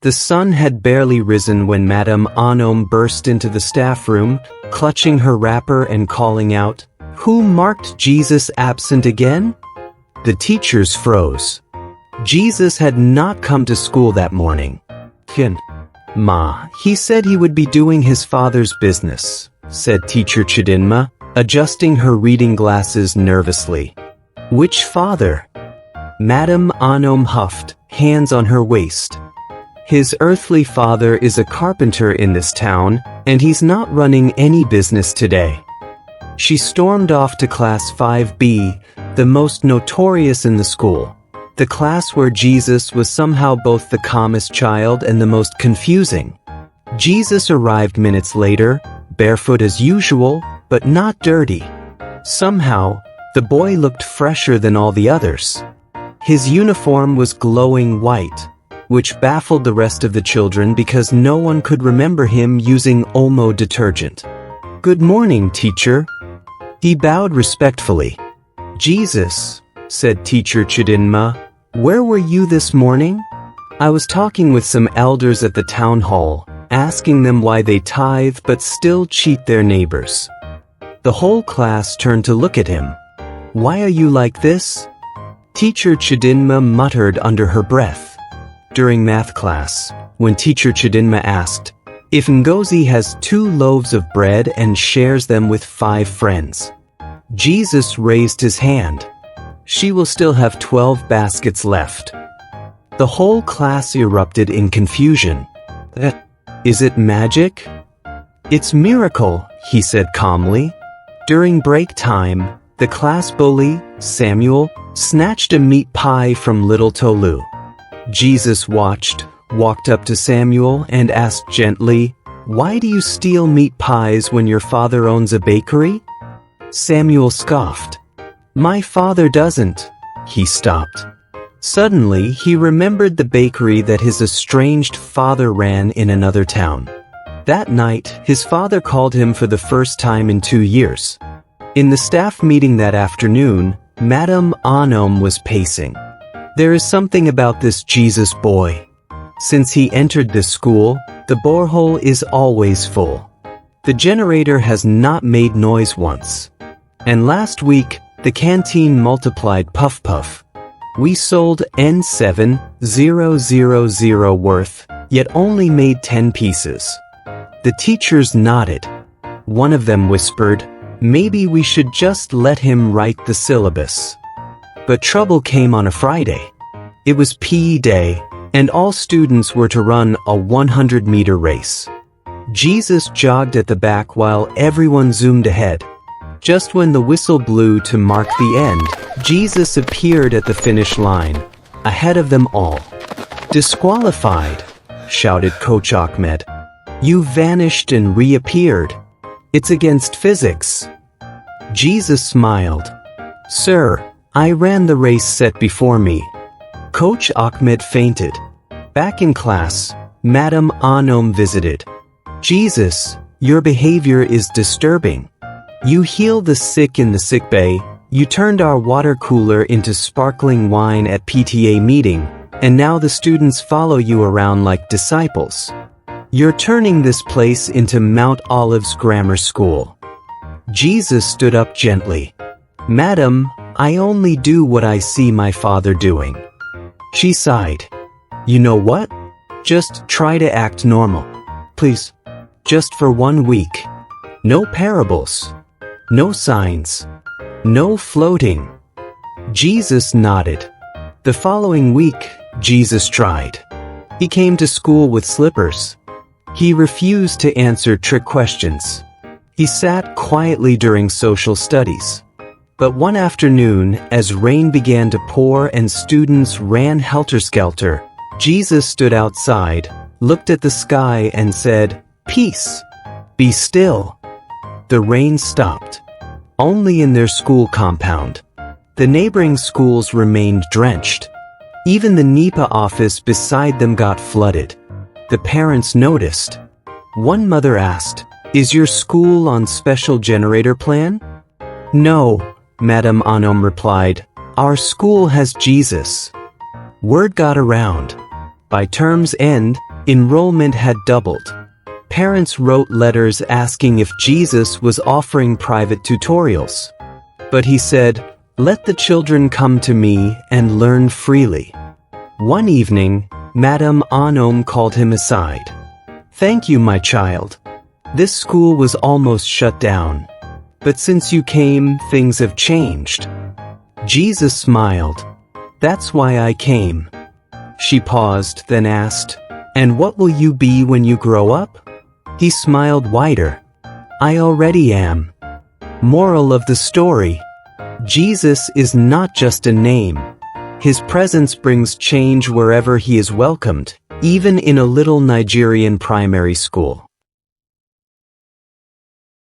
The sun had barely risen when Madame Anom burst into the staff room, clutching her wrapper and calling out, "Who marked Jesus absent again?" The teachers froze. Jesus had not come to school that morning. "Ma, he said he would be doing his father's business," said Teacher Chidinma, adjusting her reading glasses nervously. "Which father?" Madame Anom huffed, hands on her waist. "His earthly father is a carpenter in this town, and he's not running any business today." She stormed off to Class 5B, the most notorious in the school. The class where Jesus was somehow both the calmest child and the most confusing. Jesus arrived minutes later, barefoot as usual, but not dirty. Somehow, the boy looked fresher than all the others. His uniform was glowing white, which baffled the rest of the children because no one could remember him using Omo detergent. "Good morning, teacher." He bowed respectfully. "Jesus," said Teacher Chidinma, "where were you this morning?" "I was talking with some elders at the town hall, asking them why they tithe but still cheat their neighbors." The whole class turned to look at him. "Why are you like this?" Teacher Chidinma muttered under her breath. During math class, when Teacher Chidinma asked, "If Ngozi has 2 loaves of bread and shares them with 5 friends?" Jesus raised his hand. "She will still have 12 baskets left." The whole class erupted in confusion. "Is it magic?" "It's miracle," he said calmly. During break time, the class bully, Samuel, snatched a meat pie from little Tolu. Jesus walked up to Samuel and asked gently, "Why do you steal meat pies when your father owns a bakery?" Samuel scoffed. "My father doesn't." He stopped. Suddenly, he remembered the bakery that his estranged father ran in another town. That night, his father called him for the first time in 2 years. In the staff meeting that afternoon, Madame Anom was pacing. "There is something about this Jesus boy. Since he entered this school, the borehole is always full. The generator has not made noise once. And last week, the canteen multiplied puff puff. We sold N7,000 worth, yet only made 10 pieces." The teachers nodded. One of them whispered, "Maybe we should just let him write the syllabus." But trouble came on a Friday. It was PE day, and all students were to run a 100-meter race. Jesus jogged at the back while everyone zoomed ahead. Just when the whistle blew to mark the end, Jesus appeared at the finish line, ahead of them all. "Disqualified," shouted Coach Ahmed. "You vanished and reappeared. It's against physics." Jesus smiled. "Sir, I ran the race set before me." Coach Ahmed fainted. Back in class, Madame Anom visited. "Jesus, your behavior is disturbing. You healed the sick in the sickbay, you turned our water cooler into sparkling wine at PTA meeting, and now the students follow you around like disciples. You're turning this place into Mount Olive's grammar school." Jesus stood up gently. "Madam, I only do what I see my father doing." She sighed. "You know what? Just try to act normal. Please. Just for 1 week. No parables. No signs. No floating." Jesus nodded. The following week, Jesus tried. He came to school with slippers. He refused to answer trick questions. He sat quietly during social studies. But one afternoon, as rain began to pour and students ran helter-skelter, Jesus stood outside, looked at the sky and said, "Peace. Be still." The rain stopped. Only in their school compound. The neighboring schools remained drenched. Even the NEPA office beside them got flooded. The parents noticed. One mother asked, "Is your school on special generator plan?" "No," Madame Anom replied. "Our school has Jesus." Word got around. By term's end, Enrollment had doubled. Parents wrote letters asking if Jesus was offering private tutorials. But he said, "Let the children come to me and learn freely." One evening, Madame Anom called him aside. "Thank you, my child. This school was almost shut down. But since you came, things have changed." Jesus smiled. "That's why I came." She paused, then asked, "And what will you be when you grow up?" He smiled wider. "I already am." Moral of the story: Jesus is not just a name. His presence brings change wherever he is welcomed, even in a little Nigerian primary school.